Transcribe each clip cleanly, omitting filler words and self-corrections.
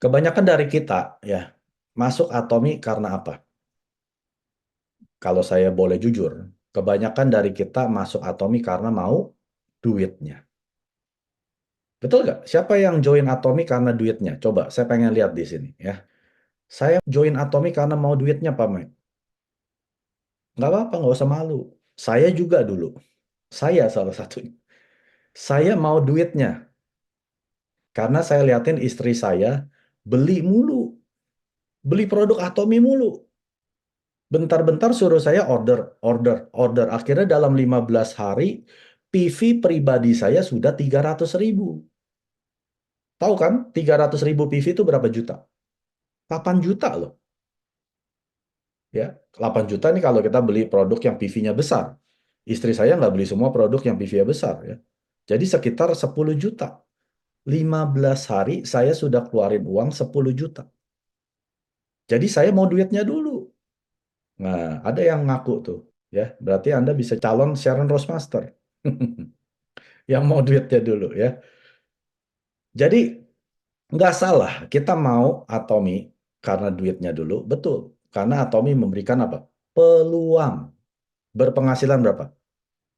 Kebanyakan dari kita ya masuk Atomi karena apa? Kalau saya boleh jujur, kebanyakan dari kita masuk Atomi karena mau duitnya. Betul nggak? Siapa yang join Atomi karena duitnya? Coba, saya pengen lihat di sini ya. Saya join Atomi karena mau duitnya, Pak Mike. Nggak apa-apa, nggak usah malu. Saya juga dulu. Saya salah satunya. Saya mau duitnya. Karena saya liatin istri saya beli mulu. Beli produk Atomi mulu. Bentar-bentar suruh saya order, order, order. Akhirnya dalam 15 hari, PV pribadi saya sudah 300.000. Tahu kan, 300.000 PV itu berapa juta? 8 juta loh. Ya, 8 juta nih kalau kita beli produk yang PV-nya besar. Istri saya nggak beli semua produk yang PV-nya besar ya. Jadi sekitar 10 juta. 15 hari saya sudah keluarin uang 10 juta. Jadi saya mau duitnya dulu. Nah, ada yang ngaku tuh. Ya, berarti Anda bisa calon Sharon Rossmaster. Yang mau duitnya dulu ya. Jadi nggak salah kita mau Atomi karena duitnya dulu. Betul. Karena Atomi memberikan apa? Peluang. Berpenghasilan berapa?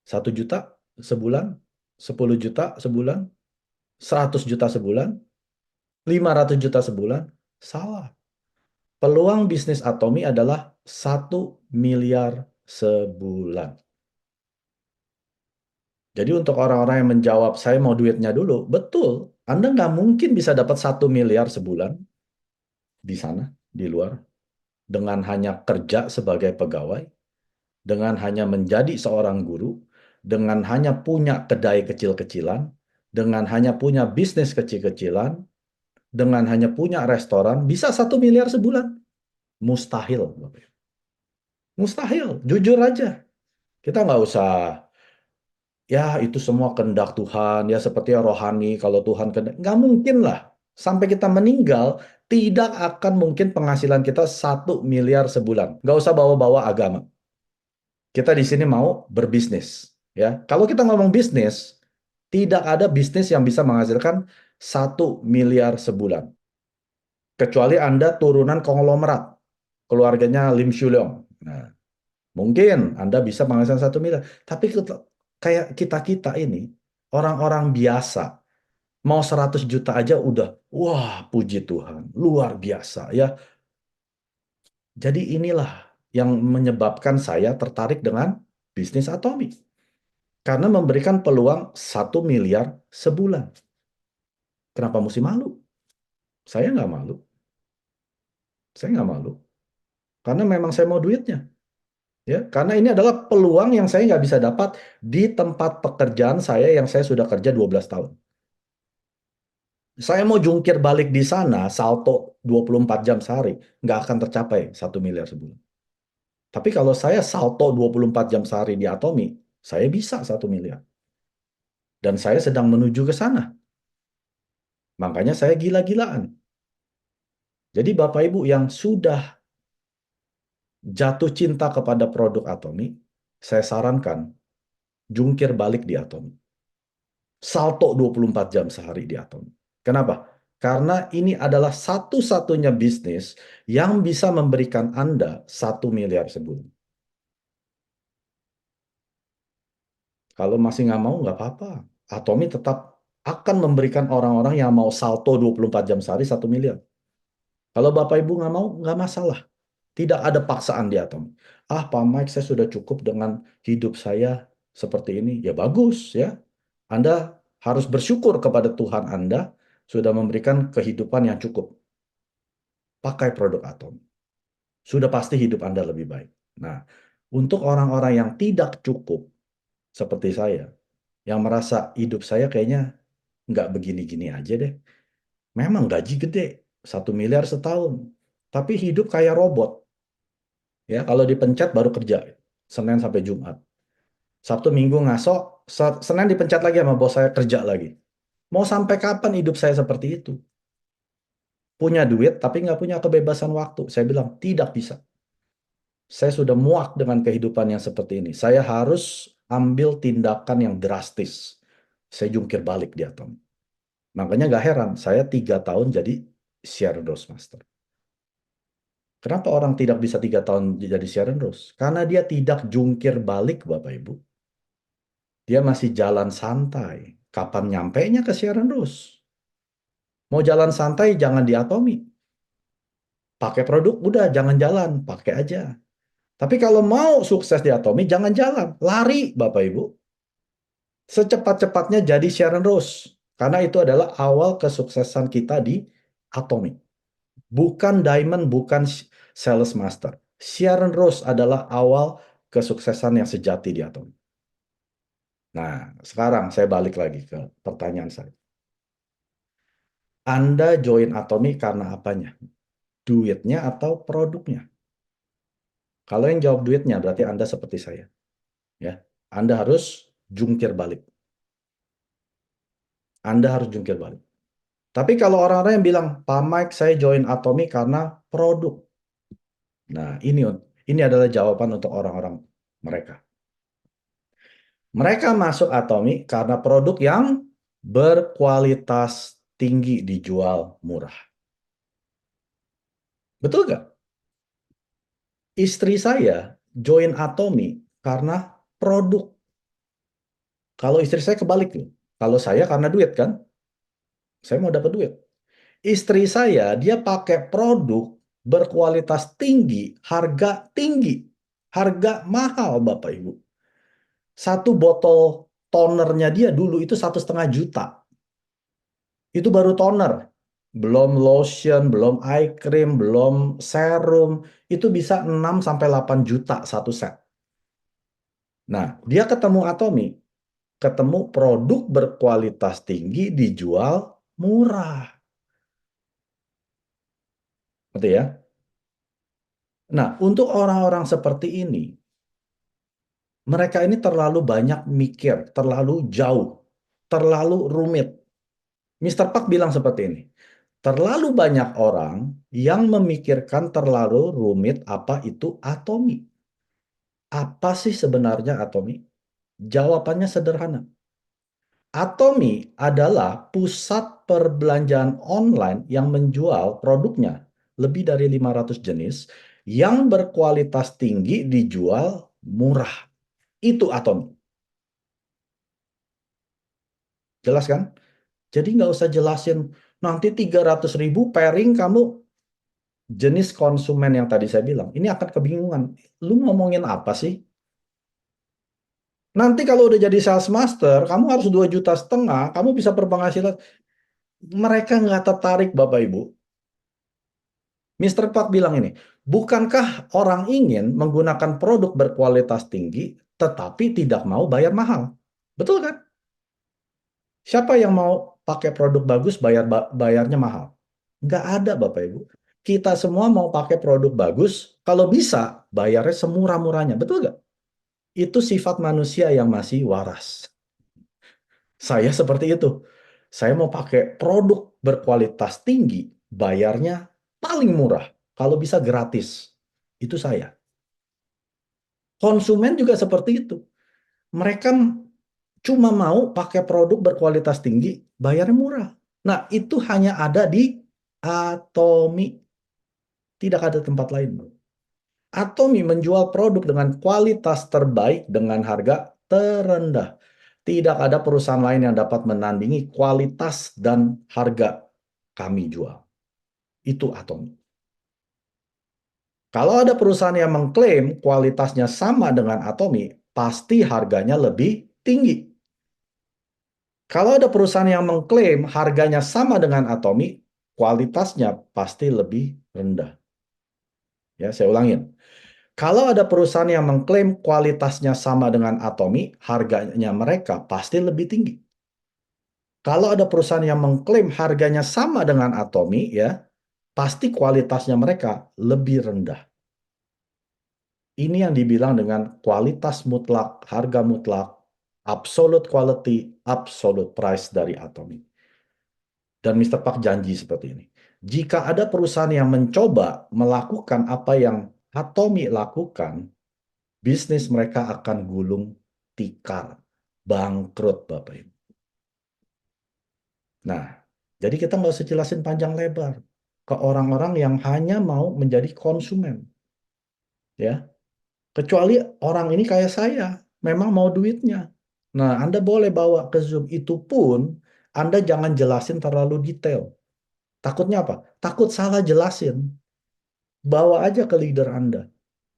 1 juta sebulan, 10 juta sebulan, 100 juta sebulan, 500 juta sebulan. Salah. Peluang bisnis Atomi adalah 1 miliar sebulan. Jadi untuk orang-orang yang menjawab, saya mau duitnya dulu, betul. Anda nggak mungkin bisa dapat 1 miliar sebulan di sana, di luar, dengan hanya kerja sebagai pegawai, dengan hanya menjadi seorang guru, dengan hanya punya kedai kecil-kecilan, dengan hanya punya bisnis kecil-kecilan, dengan hanya punya restoran, bisa 1 miliar sebulan. Mustahil. Mustahil, jujur aja. Kita nggak usah, ya itu semua kehendak Tuhan, ya seperti rohani, kalau Tuhan kehendak. Nggak mungkin lah. Sampai kita meninggal, tidak akan mungkin penghasilan kita 1 miliar sebulan. Nggak usah bawa-bawa agama. Kita di sini mau berbisnis. Ya, kalau kita ngomong bisnis, tidak ada bisnis yang bisa menghasilkan 1 miliar sebulan. Kecuali Anda turunan konglomerat, keluarganya Lim Shulyong. Nah, mungkin Anda bisa menghasilkan 1 miliar. Tapi kayak kita-kita ini, orang-orang biasa, mau 100 juta aja udah, wah puji Tuhan, luar biasa ya. Jadi inilah yang menyebabkan saya tertarik dengan bisnis Atomi. Karena memberikan peluang 1 miliar sebulan. Kenapa mesti malu? Saya nggak malu. Saya nggak malu. Karena memang saya mau duitnya. Ya, karena ini adalah peluang yang saya nggak bisa dapat di tempat pekerjaan saya yang saya sudah kerja 12 tahun. Saya mau jungkir balik di sana, salto 24 jam sehari, nggak akan tercapai 1 miliar sebulan. Tapi kalau saya salto 24 jam sehari di Atomi, saya bisa 1 miliar. Dan saya sedang menuju ke sana. Makanya saya gila-gilaan. Jadi Bapak Ibu yang sudah jatuh cinta kepada produk Atomi, saya sarankan jungkir balik di Atomi. Salto 24 jam sehari di Atomi. Kenapa? Karena ini adalah satu-satunya bisnis yang bisa memberikan Anda 1 miliar sebulan. Kalau masih nggak mau, nggak apa-apa. Atomi tetap akan memberikan orang-orang yang mau salto 24 jam sehari 1 miliar. Kalau Bapak Ibu nggak mau, nggak masalah. Tidak ada paksaan di Atomi. Ah, Pak Mike, saya sudah cukup dengan hidup saya seperti ini. Ya bagus ya. Anda harus bersyukur kepada Tuhan Anda sudah memberikan kehidupan yang cukup. Pakai produk Atom. Sudah pasti hidup Anda lebih baik. Nah, untuk orang-orang yang tidak cukup seperti saya, yang merasa hidup saya kayaknya nggak begini-gini aja deh. Memang gaji gede, 1 miliar setahun. Tapi hidup kayak robot. Ya, kalau dipencet baru kerja. Senin sampai Jumat. Sabtu Minggu ngaso, Senin dipencet lagi sama bos saya kerja lagi. Mau sampai kapan hidup saya seperti itu? Punya duit tapi nggak punya kebebasan waktu. Saya bilang tidak bisa. Saya sudah muak dengan kehidupan yang seperti ini. Saya harus ambil tindakan yang drastis. Saya jungkir balik di Atom. Makanya nggak heran, saya 3 tahun jadi Sharon Rose Master. Kenapa orang tidak bisa 3 tahun jadi Sharon Rose? Karena dia tidak jungkir balik, Bapak Ibu. Dia masih jalan santai. Kapan nyampainya ke Sharon Rose? Mau jalan santai, jangan di Atomi. Pakai produk, udah jangan jalan, pakai aja. Tapi kalau mau sukses di Atomi, jangan jalan, lari, Bapak Ibu. Secepat-cepatnya jadi Sharon Rose. Karena itu adalah awal kesuksesan kita di Atomi. Bukan Diamond, bukan Sales Master. Sharon Rose adalah awal kesuksesan yang sejati di Atomi. Nah, sekarang saya balik lagi ke pertanyaan saya. Anda join Atomi karena apanya? Duitnya atau produknya? Kalau yang jawab duitnya, berarti Anda seperti saya. Ya, Anda harus jungkir balik. Anda harus jungkir balik. Tapi kalau orang-orang yang bilang, Pak Mike, saya join Atomi karena produk. Nah, ini adalah jawaban untuk orang-orang mereka. Mereka masuk Atomi karena produk yang berkualitas tinggi dijual murah. Betul nggak? Istri saya join Atomi karena produk. Kalau istri saya kebalik loh. Kalau saya karena duit kan, saya mau dapat duit. Istri saya dia pakai produk berkualitas tinggi, harga mahal Bapak Ibu. Satu botol tonernya dia dulu itu 1,5 juta. Itu baru toner. Belum lotion, belum eye cream, belum serum. Itu bisa 6 sampai 8 juta satu set. Nah, dia ketemu Atomi. Ketemu produk berkualitas tinggi dijual murah. Gitu ya. Nah, untuk orang-orang seperti ini, mereka ini terlalu banyak mikir, terlalu jauh, terlalu rumit. Mr. Park bilang seperti ini. Terlalu banyak orang yang memikirkan terlalu rumit apa itu Atomi. Apa sih sebenarnya Atomi? Jawabannya sederhana. Atomi adalah pusat perbelanjaan online yang menjual produknya lebih dari 500 jenis yang berkualitas tinggi dijual murah. Itu Atomi. Jelas kan? Jadi nggak usah jelasin nanti 300.000 pairing kamu jenis konsumen yang tadi saya bilang. Ini akan kebingungan. Lu ngomongin apa sih? Nanti kalau udah jadi sales master, kamu harus 2,5 juta, kamu bisa berpenghasilan. Mereka nggak tertarik, Bapak Ibu. Mr. Park bilang ini, bukankah orang ingin menggunakan produk berkualitas tinggi, tetapi tidak mau bayar mahal? Betul kan? Siapa yang mau pakai produk bagus, bayarnya mahal? Nggak ada, Bapak Ibu. Kita semua mau pakai produk bagus, kalau bisa bayarnya semurah-murahnya. Betul nggak? Itu sifat manusia yang masih waras. Saya seperti itu. Saya mau pakai produk berkualitas tinggi, bayarnya paling murah. Kalau bisa gratis. Itu saya. Konsumen juga seperti itu. Mereka cuma mau pakai produk berkualitas tinggi, bayarnya murah. Nah, itu hanya ada di Atomi. Tidak ada tempat lain. Atomi menjual produk dengan kualitas terbaik dengan harga terendah. Tidak ada perusahaan lain yang dapat menandingi kualitas dan harga kami jual. Itu Atomi. Kalau ada perusahaan yang mengklaim kualitasnya sama dengan Atomi, pasti harganya lebih tinggi. Kalau ada perusahaan yang mengklaim harganya sama dengan Atomi, kualitasnya pasti lebih rendah. Ya, saya ulangin. Kalau ada perusahaan yang mengklaim kualitasnya sama dengan Atomi, harganya mereka pasti lebih tinggi. Kalau ada perusahaan yang mengklaim harganya sama dengan Atomi, ya, pasti kualitasnya mereka lebih rendah. Ini yang dibilang dengan kualitas mutlak, harga mutlak, absolute quality, absolute price dari Atomi. Dan Mr. Park janji seperti ini. Jika ada perusahaan yang mencoba melakukan apa yang Atomi lakukan, bisnis mereka akan gulung tikar, bangkrut, Bapak Ibu. Nah, jadi kita nggak usah jelasin panjang lebar. ke orang-orang yang hanya mau menjadi konsumen, ya. Kecuali orang ini kayak saya, memang mau duitnya. Nah, Anda boleh bawa ke Zoom, itu pun Anda jangan jelasin terlalu detail. Takutnya apa? Takut salah jelasin. Bawa aja ke leader Anda,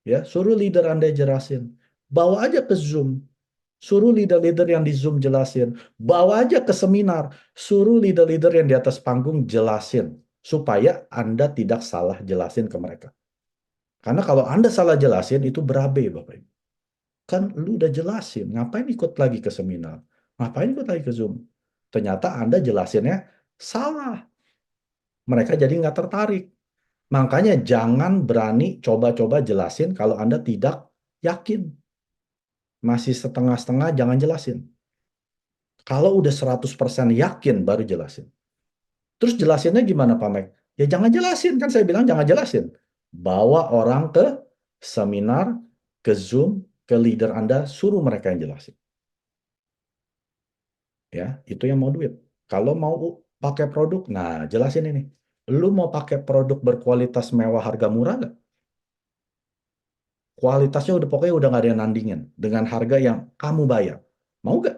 ya. Suruh leader Anda jelasin. Bawa aja ke Zoom. Suruh leader-leader yang di Zoom jelasin. Bawa aja ke seminar. Suruh leader-leader yang di atas panggung jelasin. Supaya Anda tidak salah jelasin ke mereka. Karena kalau Anda salah jelasin, itu berabe, Bapak Ibu. Kan lu udah jelasin, ngapain ikut lagi ke seminar? Ngapain ikut lagi ke Zoom? Ternyata Anda jelasinnya salah. Mereka jadi nggak tertarik. Makanya jangan berani coba-coba jelasin kalau Anda tidak yakin. Masih setengah-setengah, jangan jelasin. Kalau udah 100% yakin, baru jelasin. Terus jelasinnya gimana, Pak Mike? Ya jangan jelasin, kan saya bilang jangan jelasin. Bawa orang ke seminar, ke Zoom, ke leader Anda, suruh mereka yang jelasin. Ya, itu yang mau duit. Kalau mau pakai produk, nah jelasin ini. Lu mau pakai produk berkualitas mewah harga murah nggak? Kualitasnya udah pokoknya udah nggak ada yang nandingin dengan harga yang kamu bayar. Mau nggak?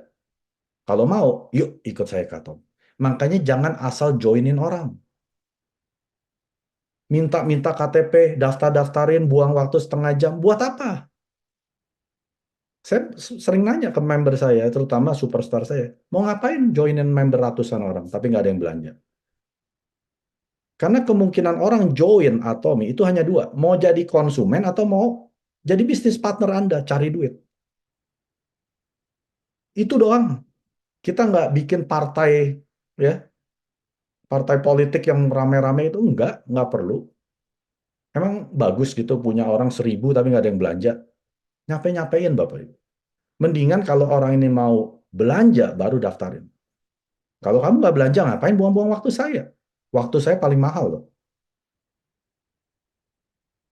Kalau mau, yuk ikut saya ke Atom. Makanya jangan asal joinin orang. Minta-minta KTP, daftar-daftarin, buang waktu setengah jam. Buat apa? Saya sering nanya ke member saya, terutama superstar saya. Mau ngapain joinin member ratusan orang, tapi nggak ada yang belanja. Karena kemungkinan orang join Atomi itu hanya dua. Mau jadi konsumen atau mau jadi bisnis partner Anda, cari duit. Itu doang. Kita nggak bikin partai, ya, partai politik yang rame-rame itu nggak perlu. Emang bagus gitu punya orang 1.000 tapi nggak ada yang belanja. Nyapain Bapak Ibu. Mendingan kalau orang ini mau belanja, baru daftarin. Kalau kamu nggak belanja, ngapain buang-buang waktu saya? Waktu saya paling mahal loh.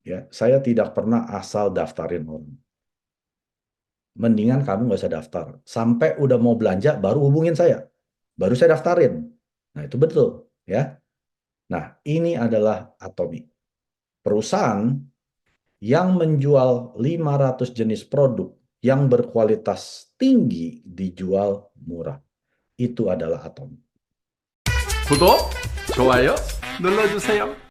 Ya, saya tidak pernah asal daftarin orang. Mendingan kamu nggak usah daftar. Sampai udah mau belanja, baru hubungin saya. Baru saya daftarin. Nah, itu betul. Ya. Nah, ini adalah Atomi. Perusahaan yang menjual 500 jenis produk yang berkualitas tinggi dijual murah. Itu adalah Atomi. 구독, 좋아요 눌러주세요.